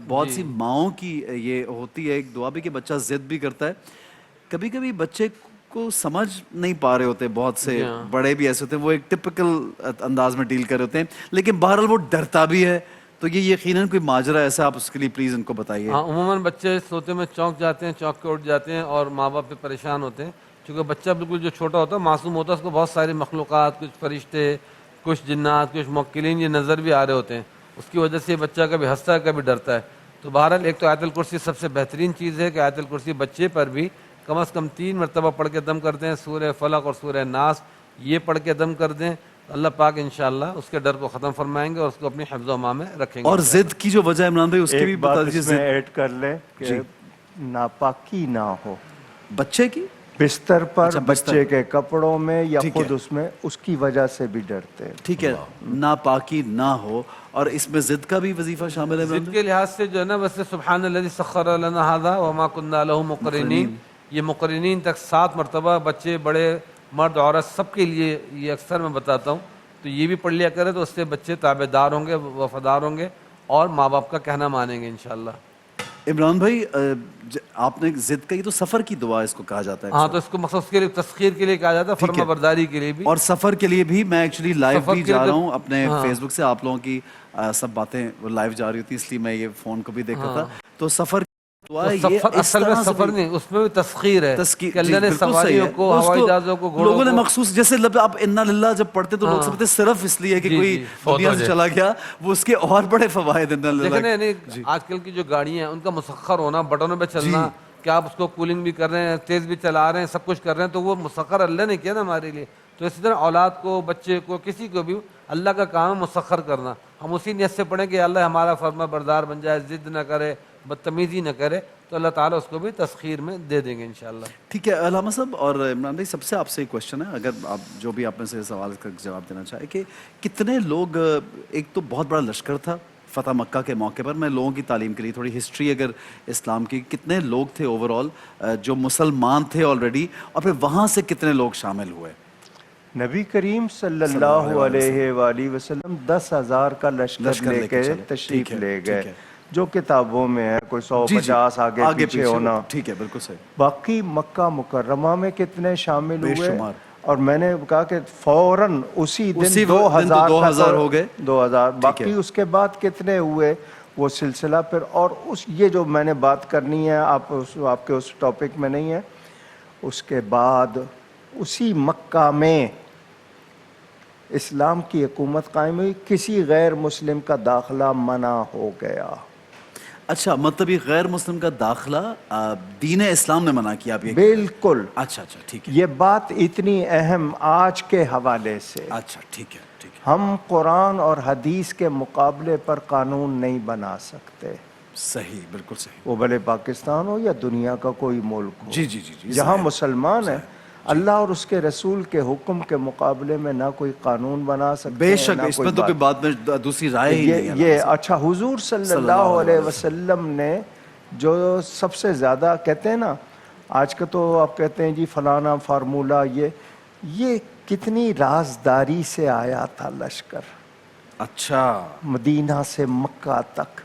بہت سی ماؤں کی یہ ہوتی ہے ایک دعا بھی کہ بچہ ضد بھی کرتا ہے، کبھی کبھی بچے کو سمجھ نہیں پا رہے ہوتے، بہت سے بڑے بھی ایسے ہوتے ہیں وہ ایک ٹپکل انداز میں ڈیل کر رہے ہوتے ہیں، لیکن بہرحال وہ ڈرتا بھی ہے، تو یہ یقیناً کوئی ماجرا ایسا آپ اس کے لیے پلیز ان کو بتائیے۔ ہاں، عموماً بچے سوتے میں چونک جاتے ہیں، چونک کے اٹھ جاتے ہیں اور ماں باپ پہ پریشان ہوتے ہیں، چونکہ بچہ بالکل جو چھوٹا ہوتا ہے، معصوم ہوتا ہے، اس کو بہت ساری مخلوقات، کچھ فرشتے، کچھ جنات، کچھ موکلین یہ نظر بھی آ رہے ہوتے ہیں، اس کی وجہ سے بچہ کبھی ہنستا ہے کبھی ڈرتا ہے۔ تو بہرحال ایک تو آیت الکرسی سب سے بہترین چیز ہے کہ آیت الکرسی بچے پر بھی کم از کم 3 مرتبہ پڑھ کے دم کر دیں، سورہ فلق اور سورہ ناس یہ پڑھ کے دم کر دیں، اللہ پاک انشاءاللہ اس کے ڈر کو ختم فرمائیں گے اور اس کو اپنی حفظ و امان میں رکھیں گے۔ اور ضد کی جو وجہ عمران بھائی اس کی بھی ایک بات بتا دیجیے۔ اس میں ایڈ کر لیں کہ ناپاکی نہ ہو بچے کی بستر پر، بچے کے کپڑوں میں یا خود اس میں، اس کی وجہ سے بھی ڈرتے ہیں۔ ٹھیک ہے، ناپاکی نہ ہو، اور اس میں ضد کا بھی وظیفہ شامل ہے؟ ضد کے لحاظ سے جو ہے نا، ویسے سبحان الذی سخر لنا ھذا وما كنا له مقرنین، یہ مقرنین تک 7 مرتبہ، بچے بڑے مرد عورت سب کے لیے یہ اکثر میں بتاتا ہوں، تو یہ بھی پڑھ لیا کرے تو اس سے بچے تابعدار ہوں گے، وفادار ہوں گے اور ماں باپ کا کہنا مانیں گے انشاءاللہ۔ عمران بھائی آپ نے ضد کہی تو سفر کی دعا اس کو کہا جاتا ہے؟ ہاں، تو اس کو مخصوص کے لیے تسخیر کے لیے کہا جاتا ہے، فرما برداری کے لیے بھی، اور سفر کے لیے بھی۔ میں ایکچولی لائیو بھی جا رہا ہوں اپنے فیس بک سے، آپ لوگوں کی سب باتیں وہ لائیو جا رہی ہوتی، اس لیے میں یہ فون کو بھی دیکھ رہا تھا، تو سفر اصل میں سفر نہیں، اس میں بھی تسخیر ہے کہ اللہ نے سواریوں کو، ہوائی جہازوں کو، گھوڑوں لوگوں نے مخصوص، جیسے آپ انا للہ جب پڑھتے تو لوگ سمجھتے صرف اس لیے کہ کوئی دنیا سے چلا گیا، وہ اس کے اور بڑے فوائد انا للہ۔ لیکن آج کل کی جو گاڑیاں ہیں ان کا مسخر ہونا، بٹنوں پہ چلنا، کہ آپ اس کو کولنگ بھی کر رہے ہیں، تیز بھی چلا رہے ہیں، سب کچھ کر رہے ہیں، تو وہ مسخر اللہ نے کیا نا ہمارے لیے۔ تو اسی طرح اولاد کو، بچے کو، کسی کو بھی اللہ کا کام ہے مسخر کرنا، ہم اسی نیت سے پڑھیں کہ اللہ ہمارا فرما بردار بن جائے، ضد نہ کرے، بدتمیزی نہ کرے، تو اللہ تعالیٰ اس کو بھی تسخیر میں دے دیں گے انشاءاللہ. ٹھیک ہے علامہ صاحب. اور عمران بھائی سب سے آپ سے ایک کوشچن ہے, اگر آپ جو بھی آپ میں سے سوال کا جواب دینا چاہیں کہ کتنے لوگ, ایک تو بہت بڑا لشکر تھا فتح مکہ کے موقع پر, میں لوگوں کی تعلیم کے لیے تھوڑی ہسٹری اگر اسلام کی, کتنے لوگ تھے اوور آل جو مسلمان تھے آلریڈی, اور پھر وہاں سے کتنے لوگ شامل ہوئے؟ نبی کریم صلی اللہ علیہ وآلہ وسلم 10,000 کا لشکر لے کے تشریف لے گئے, جو کتابوں میں ہے کوئی 150 آگے پیچھے ہونا. ٹھیک ہے, بالکل صحیح. باقی مکہ مکرمہ میں کتنے شامل ہوئے؟ اور میں نے کہا کہ فوراً اسی دن 2,000 ہو گئے, 2,000. باقی اس کے بعد کتنے ہوئے وہ سلسلہ پھر. اور یہ جو میں نے بات کرنی ہے آپ کے اس ٹاپک میں نہیں ہے. اس کے بعد اسی مکہ میں اسلام کی حکومت قائم ہوئی, کسی غیر مسلم کا داخلہ منع ہو گیا. اچھا, مطلب یہ غیر مسلم کا داخلہ دین اسلام نے منع کیا؟ بالکل. اچھا اچھا, ٹھیک ہے. یہ بات اتنی اہم آج کے حوالے سے. اچھا, ٹھیک ہے ٹھیک ہے. ہم قرآن اور حدیث کے مقابلے پر قانون نہیں بنا سکتے. صحیح, بالکل صحیح. وہ بھلے پاکستان ہو یا دنیا کا کوئی ملک ہو, جی جی جی, جہاں مسلمان ہیں اللہ اور اس کے رسول کے حکم کے مقابلے میں نہ کوئی قانون بنا سکتے. بے شک, اس میں تو کوئی بات میں دوسری رائے ہی نہیں ہے. یہ اچھا, حضور صلی اللہ علیہ وسلم نے جو سب سے زیادہ کہتے ہیں نا, آج کا تو آپ کہتے ہیں جی فلانا فارمولہ, یہ کتنی رازداری سے آیا تھا لشکر. اچھا, مدینہ سے مکہ تک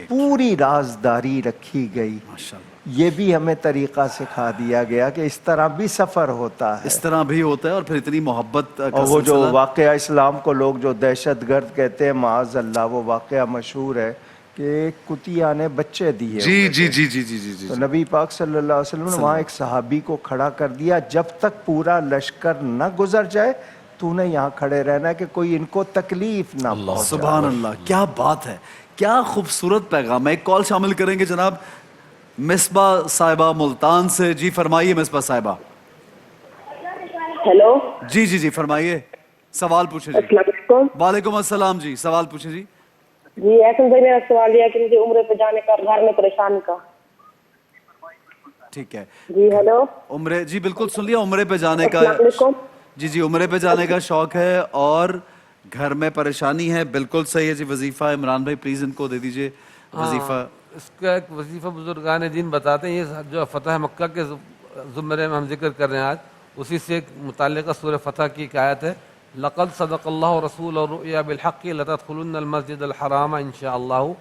پوری رازداری رکھی گئی. ماشاءاللہ. یہ بھی ہمیں طریقہ سکھا دیا گیا کہ اس طرح بھی سفر ہوتا ہے, اس طرح بھی ہوتا ہے, اور پھر اتنی محبت. اور وہ جو واقعہ اسلام کو لوگ جو دہشت گرد کہتے ہیں, معاذ اللہ, وہ واقعہ مشہور ہے کہ کتیا نے بچے دیے. جی جی جی جی جی جی. تو نبی پاک صلی اللہ علیہ وسلم نے وہاں ایک صحابی کو کھڑا کر دیا, جب تک پورا لشکر نہ گزر جائے تو نے یہاں کھڑے رہنا ہے کہ کوئی ان کو تکلیف نہ پہنچے. سبحان اللہ, کیا بات ہے, کیا خوبصورت پیغام ہے. ایک کال شامل کریں گے جناب, مصباح صاحبہ ملتان سے. جی فرمائیے مصباح صاحبہ. ہیلو. جی جی جی, فرمائیے, سوال پوچھیں جی. السلام علیکم. وعلیکم السلام جی, سوال پوچھیں جی. جی احسن بھائی, میرا سوال یہ ہے کہ مجھے عمرے پہ جانے کا, گھر میں پریشان کا. ٹھیک ہے جی ہیلو. عمرے, جی بالکل سن لیا, عمرے پہ جانے کا. السلام علیکم. جی جی, عمرے پہ جانے کا شوق ہے اور گھر میں پریشانی ہے, بالکل صحیح ہے جی. وظیفہ عمران بھائی پلیز ان کو دے دیجئے وظیفہ. اس کا ایک وظیفہ بزرگان دین بتاتے ہیں, یہ جو فتح مکہ کے زمرے میں ہم ذکر کر رہے ہیں آج, اسی سے متعلقہ سورہ فتح کی ایک آیت ہے, لقد صدق اللہ رسول الرؤیا بالحق لتدخلن المسجد الحرام ان شاء اللہ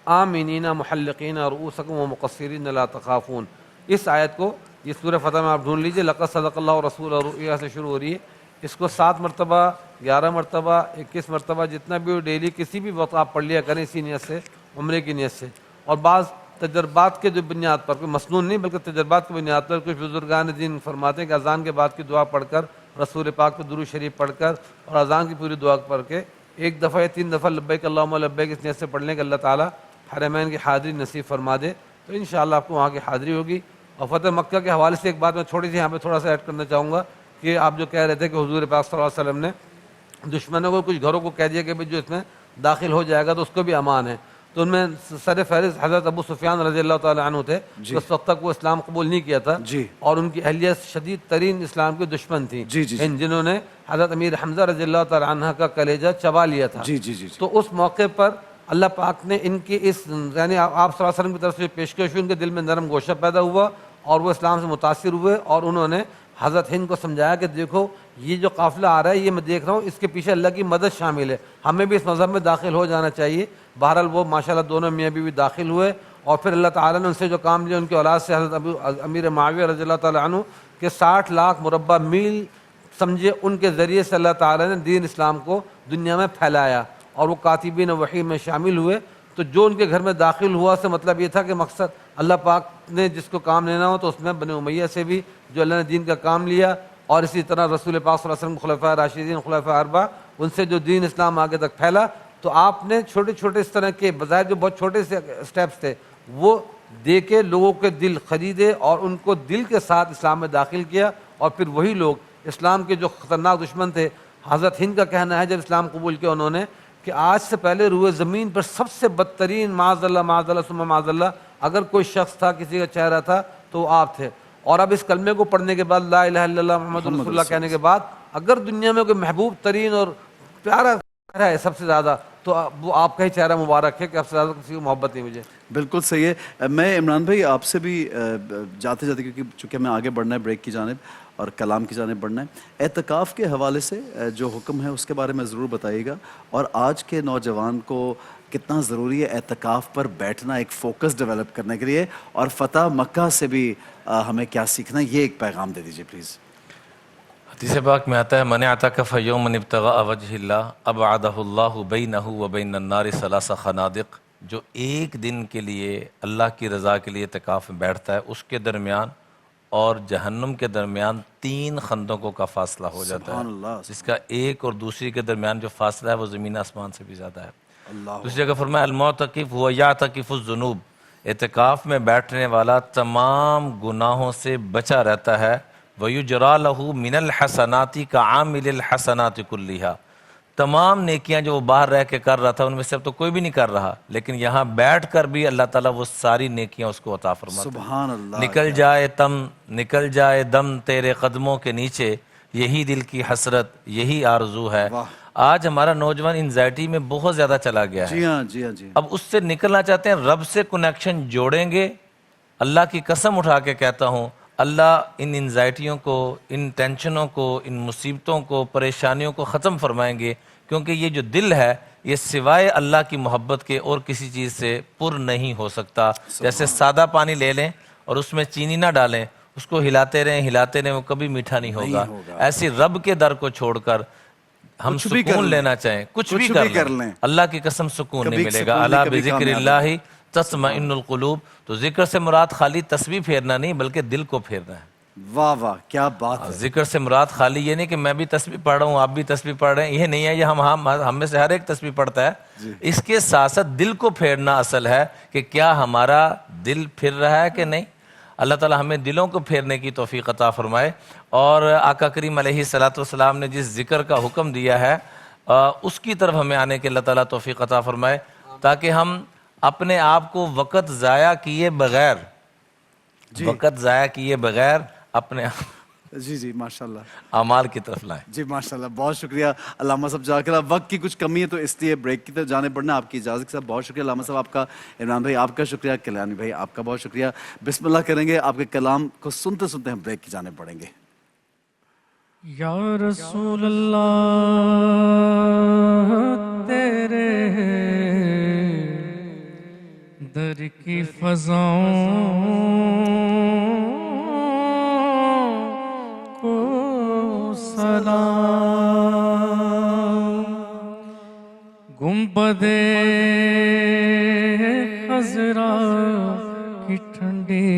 آمنین محلقین رؤوسکم ومقصرین لا تخافون. اس آیت کو یہ سورہ فتح میں آپ ڈھونڈ لیجئے, لقد صدق اللہ رسول الرؤیا سے شروع ہو رہی ہے. اس کو 7 مرتبہ 11 مرتبہ 21 مرتبہ جتنا بھی ڈیلی کسی بھی وقت آپ پڑھ لیا کریں اسی نیت سے, عمرے کی نیت سے. اور بعض تجربات کے جو بنیاد پر, کوئی مسنون نہیں بلکہ تجربات کی بنیاد پر, کچھ بزرگان دین فرماتے ہیں کہ اذان کے بعد کی دعا پڑھ کر, رسول پاک پہ درود شریف پڑھ کر اور اذان کی پوری دعا پڑھ کے 1 دفعہ یا 3 دفعہ لبیک اللہم لبیک اس نیت سے پڑھنے کے اللہ تعالیٰ حرمین کی حاضری نصیب فرما دے, تو انشاءاللہ آپ کو وہاں کی حاضری ہوگی. اور فتح مکہ کے حوالے سے ایک بات میں چھوٹی سی یہاں پہ تھوڑا سا ایڈ کرنا چاہوں گا کہ آپ جو کہہ رہے تھے کہ حضور پاک صلی اللہ علیہ وسلم نے دشمنوں کو کچھ گھروں کو کہہ دیا کہ جو اس میں داخل ہو جائے گا تو اس کو بھی امان ہے. تو ان میں سر فہرست حضرت ابو سفیان رضی اللہ تعالیٰ عنہ تھے, اس وقت تک وہ اسلام قبول نہیں کیا تھا, اور ان کی اہلیہ شدید ترین اسلام کے دشمن تھی, جنہوں نے حضرت امیر حمزہ رضی اللہ تعالیٰ عنہ کا کلیجہ چبا لیا تھا. تو اس موقع پر اللہ پاک نے ان کی اس, یعنی آپ صلی اللہ علیہ وسلم کی طرف سے پیشکش ہوئی, ان کے دل میں نرم گوشہ پیدا ہوا اور وہ اسلام سے متاثر ہوئے, اور انہوں نے حضرت ہند کو سمجھایا کہ دیکھو یہ جو قافلہ آ رہا ہے یہ میں دیکھ رہا ہوں, اس کے پیچھے اللہ کی مدد شامل ہے, ہمیں بھی اس مذہب میں داخل ہو جانا چاہیے. بہرحال وہ ماشاءاللہ دونوں میاں بیوی داخل ہوئے, اور پھر اللہ تعالیٰ نے ان سے جو کام لیا, ان کی اولاد سے حضرت امیر معاویہ رضی اللہ تعالیٰ عنہ کے 60 لاکھ مربع میل سمجھے ان کے ذریعے سے اللہ تعالیٰ نے دین اسلام کو دنیا میں پھیلایا, اور وہ کاتبین وحی میں شامل ہوئے. تو جو ان کے گھر میں داخل ہوا سے مطلب یہ تھا کہ مقصد اللہ پاک نے جس کو کام لینا ہو تو اس میں بنی امیہ سے بھی جو اللہ نے دین کا کام لیا, اور اسی طرح رسول پاک صلی اللہ علیہ وسلم خلفاء راشدین خلفاء اربعہ ان سے جو دین اسلام آگے تک پھیلا. تو آپ نے چھوٹے چھوٹے اس طرح کے بظاہر جو بہت چھوٹے سے اسٹیپس تھے وہ دے کے لوگوں کے دل خریدے اور ان کو دل کے ساتھ اسلام میں داخل کیا. اور پھر وہی لوگ اسلام کے جو خطرناک دشمن تھے, حضرت ہند کا کہنا ہے جب اسلام قبول کیا انہوں نے کہ آج سے پہلے روئے زمین پر سب سے بدترین معاذ اللہ ثم معاذ اللہ اگر کوئی شخص تھا کسی کا چہرہ تھا تو وہ آپ تھے. اور اب اس کلمے کو پڑھنے کے بعد لا الہ الا اللہ محمد رسول اللہ کہنے کے بعد اگر دنیا میں کوئی محبوب ترین اور پیارا چہرہ ہے سب سے زیادہ تو وہ آپ کا ہی چہرہ مبارک ہے کہ آپ سے زیادہ کسی کو محبت نہیں مجھے. بالکل صحیح ہے. میں عمران بھائی آپ سے بھی جاتے جاتے کیونکہ چونکہ ہمیں آگے بڑھنا ہے بریک کی جانب اور کلام کی جانب بڑھنا ہے, اعتکاف کے حوالے سے جو حکم ہے اس کے بارے میں ضرور بتائیے گا, اور آج کے نوجوان کو کتنا ضروری ہے اعتکاف پر بیٹھنا ایک فوکس ڈیولپ کرنے کے لیے, اور فتح مکہ سے بھی ہمیں کیا سیکھنا ہے, یہ ایک پیغام دے دیجیے پلیز. حدیث پاک میں آتا ہے من اعتکف یوما ابتغاء وجہ اللہ ابعدہ اللہ بینہ وبین النار ثلاث خنادق. جو ایک دن کے لیے اللہ کی رضا کے لیے اعتکاف میں بیٹھتا ہے اس کے درمیان اور جہنم کے درمیان 3 خندقوں کا فاصلہ ہو جاتا سبحان ہے, اللہ. جس کا ایک اور دوسری کے درمیان جو فاصلہ ہے وہ زمین آسمان سے بھی زیادہ ہے. دوسری جگہ فرمایا المعتکف هو یعتکف الذنوب, اعتکاف میں بیٹھنے والا تمام گناہوں سے بچا رہتا ہے. وَيُجْرَى لَهُ مِنَ الْحَسَنَاتِ كَعَامِلِ الْحَسَنَاتِ كُلِّهَا, تمام نیکیاں جو وہ باہر رہ کے کر رہا تھا ان میں سے اب تو کوئی بھی نہیں کر رہا, لیکن یہاں بیٹھ کر بھی اللہ تعالیٰ وہ ساری نیکیاں اس کو عطا فرماتا ہے. سبحان اللہ. نکل جائے دم تیرے قدموں کے نیچے, یہی دل کی حسرت یہی آرزو ہے. آج ہمارا نوجوان انزائٹی میں بہت زیادہ چلا گیا ہے. جی ہاں جی ہاں جی. اب اس سے نکلنا چاہتے ہیں, رب سے کنیکشن جوڑیں گے. اللہ کی قسم اٹھا کے کہتا ہوں اللہ ان انزائٹیوں کو, ان ٹینشنوں کو, ان مصیبتوں کو, پریشانیوں کو ختم فرمائیں گے, کیونکہ یہ جو دل ہے یہ سوائے اللہ کی محبت کے اور کسی چیز سے پر نہیں ہو سکتا. جیسے سادہ پانی لے لیں اور اس میں چینی نہ ڈالیں, اس کو ہلاتے رہیں وہ کبھی میٹھا نہیں ہوگا. ایسی رب کے در کو چھوڑ کر ہم سکون لینا چاہیں, کچھ بھی کر لیں, اللہ کی قسم سکون نہیں ملے گا. الا بذکر اللہ تطمئن القلوب. تو ذکر سے مراد خالی تسبیح پھیرنا نہیں بلکہ دل کو پھیرنا ہے. واہ واہ کیا بات ہے. ذکر سے مراد خالی یہ نہیں کہ میں بھی تسبیح پڑھ رہا ہوں آپ بھی تسبیح پڑھ رہے ہیں, یہ نہیں ہے. یہ ہم میں سے ہر ایک تسبیح پڑھتا ہے. اس کے ساتھ ساتھ دل کو پھیرنا اصل ہے کہ کیا ہمارا دل پھر رہا ہے کہ نہیں. اللہ تعالیٰ ہمیں دلوں کو پھیرنے کی توفیق عطا فرمائے. اور آقا کریم علیہ الصلوۃ والسلام نے جس ذکر کا حکم دیا ہے اس کی طرف ہمیں آنے کے اللہ تعالیٰ توفیق عطا فرمائے, تاکہ ہم اپنے آپ کو وقت ضائع کیے بغیر اپنے جی ماشاءاللہ اعمال کی طرف لائیں. جی ماشاءاللہ, بہت شکریہ علامہ صاحب. جزاک اللہ. وقت کی کچھ کمی ہے تو اس لیے بریک کی طرف جانے پڑنا. آپ کی اجازت کے ساتھ بہت شکریہ علامہ صاحب آپ کا, عمران بھائی آپ کا شکریہ, کلیانی بھائی آپ کا بہت شکریہ. بسم اللہ کریں گے, آپ کے کلام کو سنتے سنتے ہم بریک کی جانے پڑیں گے. یا رسول اللہ تیرے در کی فضاؤں کو سلام. گنبد خضرا کی ٹھنڈی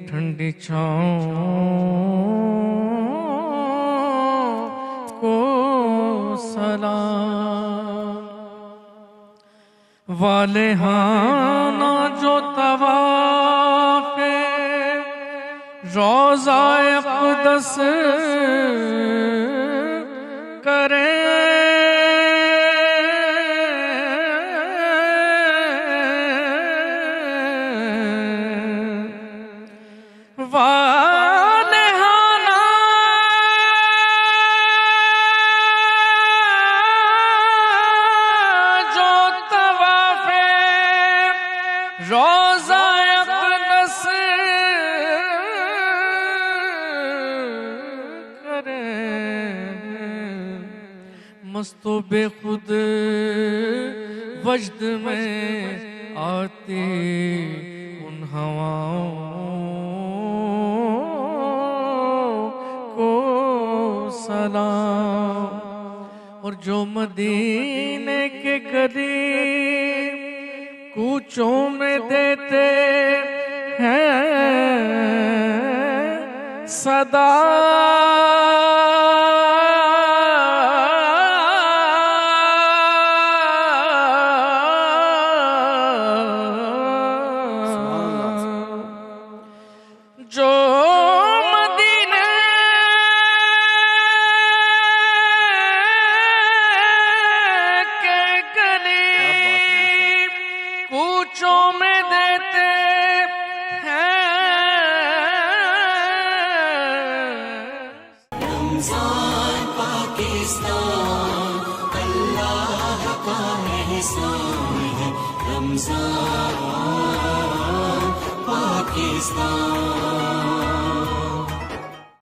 ٹھنڈی چھاؤں کو سلام. والہانہ جو طواف روضہ اقدس کرے, مست و بے خود وجد میں آتی ان ہواؤں کو سلام. اور جو مدینے کے قریب کوچوں میں دیتے ہیں صدا, میں دیتے پاکستان اللہ کا احسان ہے رمضان پاکستان